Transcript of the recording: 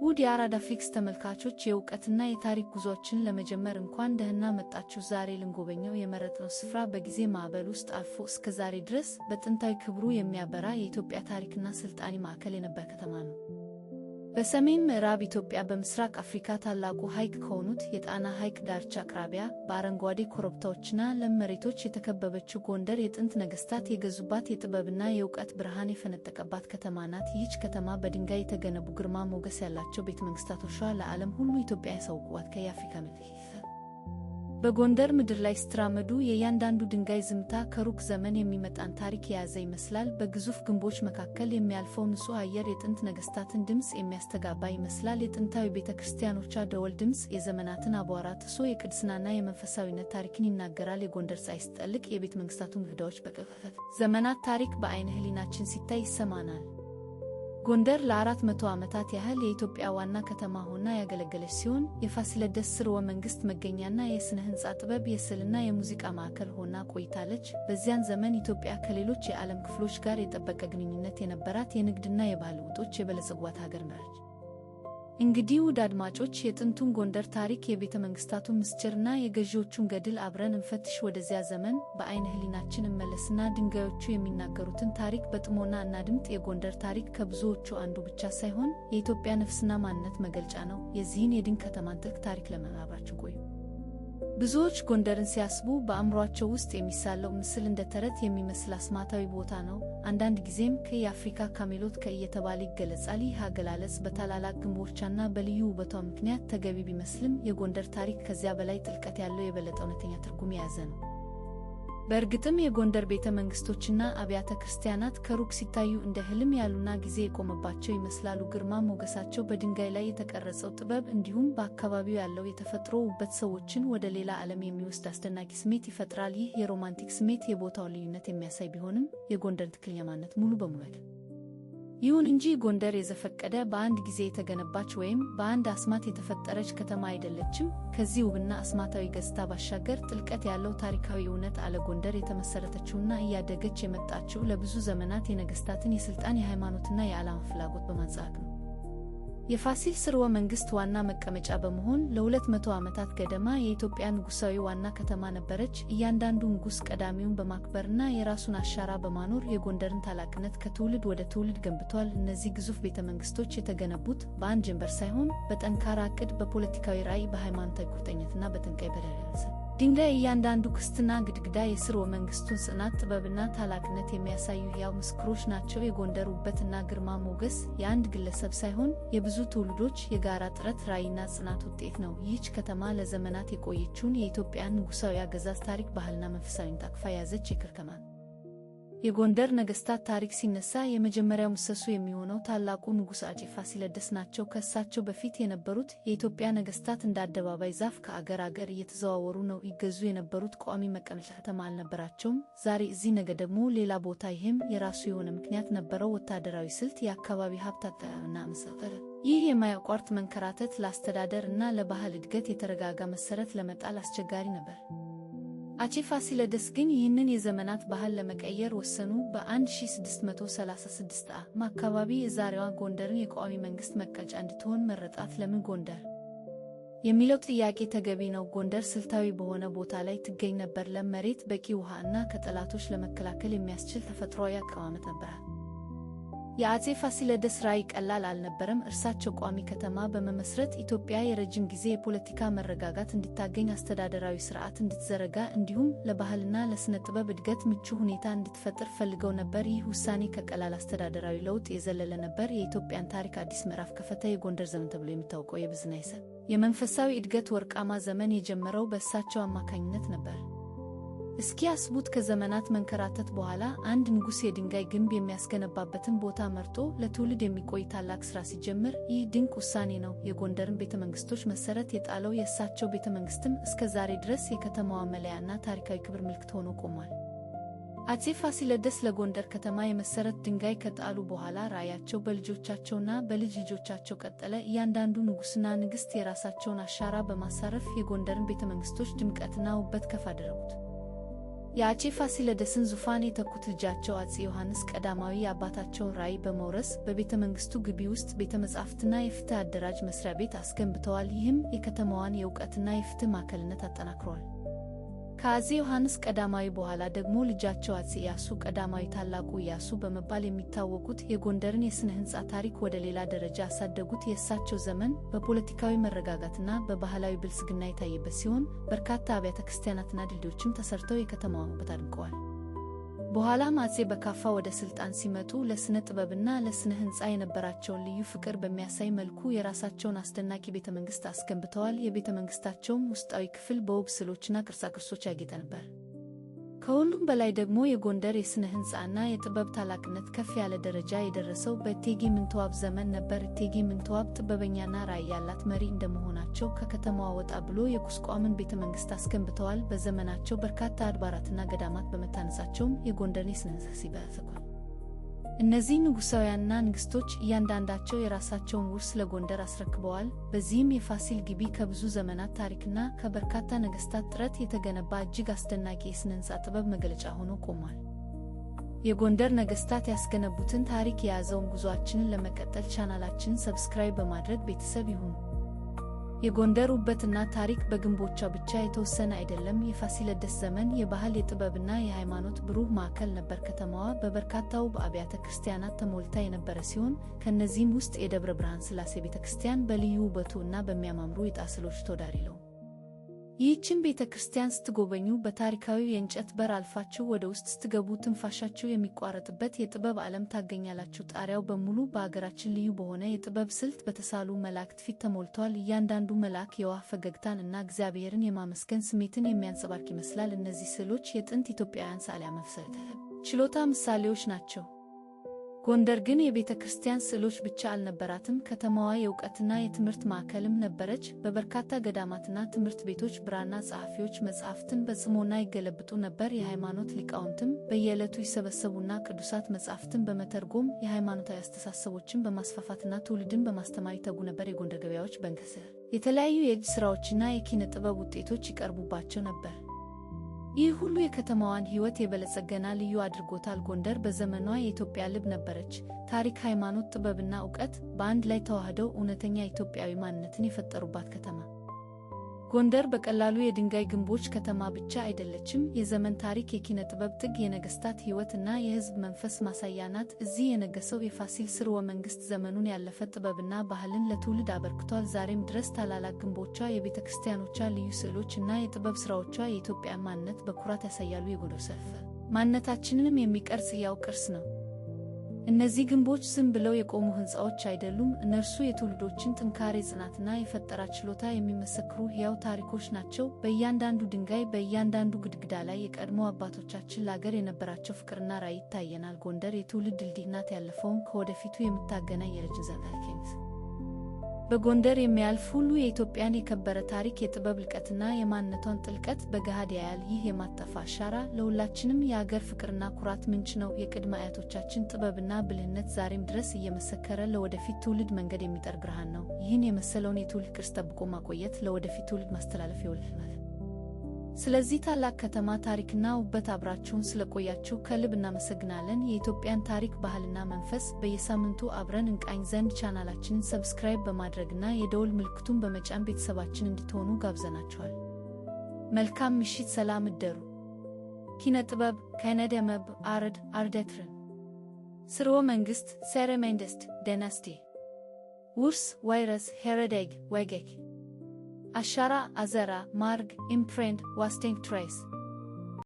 ውድ የአራዳ ፍሊክስ ተመልካቾች የእውቀትና የታሪክ ጉዞዎችን ለመጀመር እንኳን ደህና መጣችሁ። ዛሬ ልንጎበኘው የመረጥነው ስፍራ በጊዜ ማዕበል ውስጥ አልፎ እስከ ዛሬ ድረስ በጥንታዊ ክብሩ የሚያበራ የኢትዮጵያ ታሪክና ስልጣኔ ማዕከል የነበረ ከተማ ነው። በሰሜን ምዕራብ ኢትዮጵያ በምስራቅ አፍሪካ ታላቁ ሐይቅ ከሆኑት የጣና ሐይቅ ዳርቻ አቅራቢያ በአረንጓዴ ኮረብታዎችና ለም መሬቶች የተከበበችው ጎንደር የጥንት ነገሥታት የገዙባት የጥበብና የእውቀት ብርሃን የፈነጠቀባት ከተማ ናት። ይህች ከተማ በድንጋይ የተገነቡ ግርማ ሞገስ ያላቸው ቤተ መንግሥታቶቿ ለዓለም ሁሉ ኢትዮጵያ ያሳውቋት ከየአፍሪካ ምድር በጎንደር ምድር ላይ ስትራመዱ የእያንዳንዱ ድንጋይ ዝምታ ከሩቅ ዘመን የሚመጣን ታሪክ የያዘ ይመስላል። በግዙፍ ግንቦች መካከል የሚያልፈው ንጹሕ አየር የጥንት ነገሥታትን ድምፅ የሚያስተጋባ ይመስላል። የጥንታዊ ቤተ ክርስቲያኖቿ ደወል ድምፅ የዘመናትን አቧራ ጥሶ የቅድስናና የመንፈሳዊነት ታሪክን ይናገራል። የጎንደር ፀሐይ ስትጠልቅ የቤተ መንግሥታቱ ግድግዳዎች በቅጽበት ዘመናት ታሪክ በዓይነ ሕሊናችን ሲታይ ይሰማናል። ጎንደር ለ400 ዓመታት ያህል የኢትዮጵያ ዋና ከተማ ሆና ያገለገለች ሲሆን የፋሲለደስ ሥርወ መንግሥት መገኛና የሥነ ሕንፃ ጥበብ፣ የስዕልና የሙዚቃ ማዕከል ሆና ቆይታለች። በዚያን ዘመን ኢትዮጵያ ከሌሎች የዓለም ክፍሎች ጋር የጠበቀ ግንኙነት የነበራት፣ የንግድና የባህል ውጦች የበለጸጓት ሀገር ነች። እንግዲህ ውድ አድማጮች የጥንቱን ጎንደር ታሪክ፣ የቤተ መንግሥታቱን ምስጢርና የገዢዎቹን ገድል አብረን እንፈትሽ። ወደዚያ ዘመን በዓይነ ሕሊናችን እንመለስና ድንጋዮቹ የሚናገሩትን ታሪክ በጥሞና እናድምጥ። የጎንደር ታሪክ ከብዙዎቹ አንዱ ብቻ ሳይሆን የኢትዮጵያ ነፍስና ማንነት መገለጫ ነው። የዚህን የድንቅ ከተማን ጥልቅ ታሪክ ለመራባችን ቆዩ። ብዙዎች ጎንደርን ሲያስቡ በአእምሯቸው ውስጥ የሚሳለው ምስል እንደ ተረት የሚመስል አስማታዊ ቦታ ነው። አንዳንድ ጊዜም የአፍሪካ ካሜሎት እየተባለ ይገለጻል። ይህ አገላለጽ በታላላቅ ግንቦቿና በልዩ ውበቷ ምክንያት ተገቢ ቢመስልም የጎንደር ታሪክ ከዚያ በላይ ጥልቀት ያለው የበለጠ እውነተኛ ትርጉም የያዘ ነው። በእርግጥም የጎንደር ቤተ መንግሥቶችና አብያተ ክርስቲያናት ከሩቅ ሲታዩ እንደ ሕልም ያሉና ጊዜ የቆመባቸው ይመስላሉ። ግርማ ሞገሳቸው፣ በድንጋይ ላይ የተቀረጸው ጥበብ እንዲሁም በአካባቢው ያለው የተፈጥሮ ውበት ሰዎችን ወደ ሌላ ዓለም የሚወስድ አስደናቂ ስሜት ይፈጥራል። ይህ የሮማንቲክ ስሜት የቦታውን ልዩነት የሚያሳይ ቢሆንም የጎንደር ትክክለኛ ማንነት ሙሉ በሙሉ አይደለም። ይሁን እንጂ ጎንደር የዘፈቀደ በአንድ ጊዜ የተገነባች ወይም በአንድ አስማት የተፈጠረች ከተማ አይደለችም። ከዚህ ውብና አስማታዊ ገጽታ ባሻገር ጥልቀት ያለው ታሪካዊ እውነት አለ። ጎንደር የተመሰረተችውና እያደገች የመጣችው ለብዙ ዘመናት የነገሥታትን የሥልጣን፣ የሃይማኖትና የዓላማ ፍላጎት በማንጸባረቅ ነው። የፋሲል ሥርወ መንግሥት ዋና መቀመጫ በመሆን ለ200 ዓመታት ገደማ የኢትዮጵያ ንጉሣዊ ዋና ከተማ ነበረች። እያንዳንዱ ንጉሥ ቀዳሚውን በማክበርና የራሱን አሻራ በማኖር የጎንደርን ታላቅነት ከትውልድ ወደ ትውልድ ገንብቷል። እነዚህ ግዙፍ ቤተ መንግሥቶች የተገነቡት በአንድ ጀንበር ሳይሆን በጠንካራ ዕቅድ፣ በፖለቲካዊ ራዕይ፣ በሃይማኖታዊ ቁርጠኝነትና በጥንቃቄ በተደረሰ ድንጋይ እያንዳንዱ ቅስትና ግድግዳ የሥርወ መንግሥቱን ጽናት፣ ጥበብና ታላቅነት የሚያሳዩ ሕያው ምስክሮች ናቸው። የጎንደር ውበትና ግርማ ሞገስ የአንድ ግለሰብ ሳይሆን የብዙ ትውልዶች የጋራ ጥረት፣ ራዕይና ጽናት ውጤት ነው። ይህች ከተማ ለዘመናት የቆየችውን የኢትዮጵያን ንጉሣዊ አገዛዝ ታሪክ፣ ባህልና መንፈሳዊነት አቅፋ የያዘች የከተማ ናት። የጎንደር ነገሥታት ታሪክ ሲነሳ የመጀመሪያው ምሰሶ የሚሆነው ታላቁ ንጉሥ አፄ ፋሲለደስ ናቸው። ከእሳቸው በፊት የነበሩት የኢትዮጵያ ነገሥታት እንደ አደባባይ ዛፍ ከአገር አገር እየተዘዋወሩ ነው ይገዙ የነበሩት። ቋሚ መቀመጫ ከተማ አልነበራቸውም። ዛሬ እዚህ፣ ነገ ደግሞ ሌላ ቦታ። ይህም የራሱ የሆነ ምክንያት ነበረው። ወታደራዊ ስልት፣ የአካባቢ ሀብት አጠቃቀምና መሰጠር። ይህ የማያቋርጥ መንከራተት ለአስተዳደር እና ለባህል እድገት የተረጋጋ መሠረት ለመጣል አስቸጋሪ ነበር። አፄ ፋሲለደስ ግን ይህንን የዘመናት ባህል ለመቀየር ወሰኑ። በ1636 ዓ.ም አካባቢ የዛሬዋ ጎንደርን የቋሚ መንግሥት መቀመጫ እንድትሆን መረጣት። ለምን ጎንደር የሚለው ጥያቄ ተገቢ ነው። ጎንደር ስልታዊ በሆነ ቦታ ላይ ትገኝ ነበር። ለም መሬት፣ በቂ ውሃ እና ከጠላቶች ለመከላከል የሚያስችል ተፈጥሯዊ አቀማመጥ ነበራት። የአፄ ፋሲለደስ ራዕይ ቀላል አልነበረም። እርሳቸው ቋሚ ከተማ በመመስረት ኢትዮጵያ የረጅም ጊዜ የፖለቲካ መረጋጋት እንድታገኝ፣ አስተዳደራዊ ሥርዓት እንድትዘረጋ እንዲሁም ለባህልና ለሥነ ጥበብ እድገት ምቹ ሁኔታ እንድትፈጥር ፈልገው ነበር። ይህ ውሳኔ ከቀላል አስተዳደራዊ ለውጥ የዘለለ ነበር። የኢትዮጵያን ታሪክ አዲስ ምዕራፍ ከፈተ። የጎንደር ዘመን ተብሎ የሚታወቀው የብዝና የመንፈሳዊ እድገት ወርቃማ ዘመን የጀመረው በእሳቸው አማካኝነት ነበር። እስኪ ያስቡት፣ ከዘመናት መንከራተት በኋላ አንድ ንጉሥ የድንጋይ ግንብ የሚያስገነባበትን ቦታ መርጦ ለትውልድ የሚቆይ ታላቅ ሥራ ሲጀምር። ይህ ድንቅ ውሳኔ ነው የጎንደርን ቤተ መንግሥቶች መሠረት የጣለው። የእሳቸው ቤተ መንግሥትም እስከ ዛሬ ድረስ የከተማዋ መለያና ታሪካዊ ክብር ምልክት ሆኖ ቆሟል። አፄ ፋሲለደስ ለጎንደር ከተማ የመሠረት ድንጋይ ከጣሉ በኋላ ራዕያቸው በልጆቻቸውና በልጅ ልጆቻቸው ቀጠለ። እያንዳንዱ ንጉሥና ንግሥት የራሳቸውን አሻራ በማሳረፍ የጎንደርን ቤተ መንግሥቶች ድምቀትና ውበት ከፍ አደረጉት። የአፄ ፋሲለደስን ዙፋን የተኩት ልጃቸው አፄ ዮሐንስ ቀዳማዊ የአባታቸውን ራዕይ በመውረስ በቤተ መንግሥቱ ግቢ ውስጥ ቤተ መጻሕፍትና የፍትሕ አደራጅ መሥሪያ ቤት አስገንብተዋል። ይህም የከተማዋን የእውቀትና የፍትሕ ማዕከልነት አጠናክሯል። ከአፄ ዮሐንስ ቀዳማዊ በኋላ ደግሞ ልጃቸው አፄ ኢያሱ ቀዳማዊ ታላቁ ኢያሱ በመባል የሚታወቁት የጎንደርን የሥነ ሕንጻ ታሪክ ወደ ሌላ ደረጃ ያሳደጉት። የእሳቸው ዘመን በፖለቲካዊ መረጋጋትና በባህላዊ ብልጽግና የታየበት ሲሆን በርካታ አብያተ ክርስቲያናትና ድልድዮችም ተሰርተው የከተማዋን ውበት አድምቀዋል። በኋላም አፄ በካፋ ወደ ሥልጣን ሲመጡ ለሥነ ጥበብና ለሥነ ሕንጻ የነበራቸውን ልዩ ፍቅር በሚያሳይ መልኩ የራሳቸውን አስደናቂ ቤተ መንግሥት አስገንብተዋል። የቤተ መንግሥታቸውም ውስጣዊ ክፍል በውብ ስዕሎችና ቅርጻቅርጾች ያጌጠ ነበር። ከሁሉም በላይ ደግሞ የጎንደር የሥነ ሕንጻና የጥበብ ታላቅነት ከፍ ያለ ደረጃ የደረሰው በእቴጌ ምንትዋብ ዘመን ነበር። እቴጌ ምንትዋብ ጥበበኛና ራዕይ ያላት መሪ እንደመሆናቸው ከከተማዋ ወጣ ብሎ የቁስቋምን ቤተ መንግሥት አስገንብተዋል። በዘመናቸው በርካታ አድባራትና ገዳማት በመታነጻቸውም የጎንደርን የሥነ ሕንጻ ሲበረከቱ እነዚህ ንጉሣውያንና ንግሥቶች እያንዳንዳቸው የራሳቸውን ውርስ ለጎንደር አስረክበዋል። በዚህም የፋሲል ግቢ ከብዙ ዘመናት ታሪክና ከበርካታ ነገሥታት ጥረት የተገነባ እጅግ አስደናቂ የሥነ ሕንጻ ጥበብ መገለጫ ሆኖ ቆሟል። የጎንደር ነገሥታት ያስገነቡትን ታሪክ የያዘውን ጉዞአችንን ለመቀጠል ቻናላችንን ሰብስክራይብ በማድረግ ቤተሰብ ይሁኑ። የጎንደር ውበትና ታሪክ በግንቦቿ ብቻ የተወሰነ አይደለም። የፋሲለደስ ዘመን የባህል የጥበብና የሃይማኖት ብሩህ ማዕከል ነበር። ከተማዋ በበርካታ ውብ አብያተ ክርስቲያናት ተሞልታ የነበረ ሲሆን ከእነዚህም ውስጥ የደብረ ብርሃን ሥላሴ ቤተ ክርስቲያን በልዩ ውበቱ እና በሚያማምሩ የጣት ስዕሎች ተወዳዳሪ ነው። ይህችን ቤተ ክርስቲያን ስትጎበኙ በታሪካዊው የእንጨት በር አልፋችሁ ወደ ውስጥ ስትገቡ ትንፋሻችሁ የሚቋረጥበት የጥበብ ዓለም ታገኛላችሁ። ጣሪያው በሙሉ በአገራችን ልዩ በሆነ የጥበብ ስልት በተሳሉ መላእክት ፊት ተሞልቷል። እያንዳንዱ መልአክ የዋህ ፈገግታን እና እግዚአብሔርን የማመስገን ስሜትን የሚያንጸባርቅ ይመስላል። እነዚህ ስዕሎች የጥንት ኢትዮጵያውያን ሰዓሊያን መፍሰል ችሎታ ምሳሌዎች ናቸው። ጎንደር ግን የቤተ ክርስቲያን ስዕሎች ብቻ አልነበራትም። ከተማዋ የእውቀትና የትምህርት ማዕከልም ነበረች። በበርካታ ገዳማትና ትምህርት ቤቶች ብራና ጸሐፊዎች መጻሕፍትን በጽሞና ይገለብጡ ነበር። የሃይማኖት ሊቃውንትም በየዕለቱ ይሰበሰቡና ቅዱሳት መጻሕፍትን በመተርጎም የሃይማኖታዊ አስተሳሰቦችን በማስፋፋትና ትውልድን በማስተማር ይተጉ ነበር። የጎንደር ገበያዎች በንክስር የተለያዩ የእጅ ሥራዎችና የኪነ ጥበብ ውጤቶች ይቀርቡባቸው ነበር። ይህ ሁሉ የከተማዋን ሕይወት የበለጸገና ልዩ አድርጎታል። ጎንደር በዘመኗ የኢትዮጵያ ልብ ነበረች። ታሪክ፣ ሃይማኖት፣ ጥበብና ዕውቀት በአንድ ላይ ተዋህደው እውነተኛ ኢትዮጵያዊ ማንነትን የፈጠሩባት ከተማ። ጎንደር በቀላሉ የድንጋይ ግንቦች ከተማ ብቻ አይደለችም። የዘመን ታሪክ፣ የኪነ ጥበብ ጥግ፣ የነገሥታት ሕይወትና የሕዝብ መንፈስ ማሳያ ናት። እዚህ የነገሰው የፋሲል ሥርወ መንግሥት ዘመኑን ያለፈ ጥበብና ባህልን ለትውልድ አበርክቷል። ዛሬም ድረስ ታላላቅ ግንቦቿ፣ የቤተ ክርስቲያኖቿ ልዩ ስዕሎች እና የጥበብ ሥራዎቿ የኢትዮጵያን ማንነት በኩራት ያሳያሉ። የጎንደር ሰልፍ ማንነታችንንም የሚቀርጽ ሕያው ቅርስ ነው። እነዚህ ግንቦች ዝም ብለው የቆሙ ሕንፃዎች አይደሉም። እነርሱ የትውልዶችን ጥንካሬ፣ ጽናትና የፈጠራ ችሎታ የሚመሰክሩ ሕያው ታሪኮች ናቸው። በእያንዳንዱ ድንጋይ፣ በእያንዳንዱ ግድግዳ ላይ የቀድሞ አባቶቻችን ለአገር የነበራቸው ፍቅርና ራዕይ ይታየናል። ጎንደር የትውልድ ድልድይ ናት፣ ያለፈውን ከወደፊቱ የምታገናኝ የረጅም ዘመን ታሪክ። በጎንደር የሚያልፍ ሁሉ የኢትዮጵያን የከበረ ታሪክ፣ የጥበብ ልቀትና የማንነቷን ጥልቀት በገሃድ ያያል። ይህ የማጠፋ አሻራ ለሁላችንም የአገር ፍቅርና ኩራት ምንጭ ነው። የቅድመ አያቶቻችን ጥበብና ብልህነት ዛሬም ድረስ እየመሰከረ ለወደፊት ትውልድ መንገድ የሚጠርግ ብርሃን ነው። ይህን የመሰለውን የትውልድ ቅርስ ጠብቆ ማቆየት ለወደፊት ትውልድ ማስተላለፍ ይወልናል። ስለዚህ ታላቅ ከተማ ታሪክና ውበት አብራችሁን ስለቆያችሁ ከልብ እናመሰግናለን። የኢትዮጵያን ታሪክ፣ ባህልና መንፈስ በየሳምንቱ አብረን እንቃኝ ዘንድ ቻናላችንን ሰብስክራይብ በማድረግና የደወል ምልክቱን በመጫን ቤተሰባችን እንድትሆኑ ጋብዘናችኋል። መልካም ምሽት፣ ሰላም እደሩ። ኪነ ጥበብ ከነደመብ አርድ አርደትርን ሥርወ መንግሥት ሴረ መንግሥት ዳይናስቲ ውርስ ዋይረስ ሄረዴግ ወጌክ አሻራ አዘራ ማርግ ኢምፕሬንድ ዋስቴንግ ትሬስ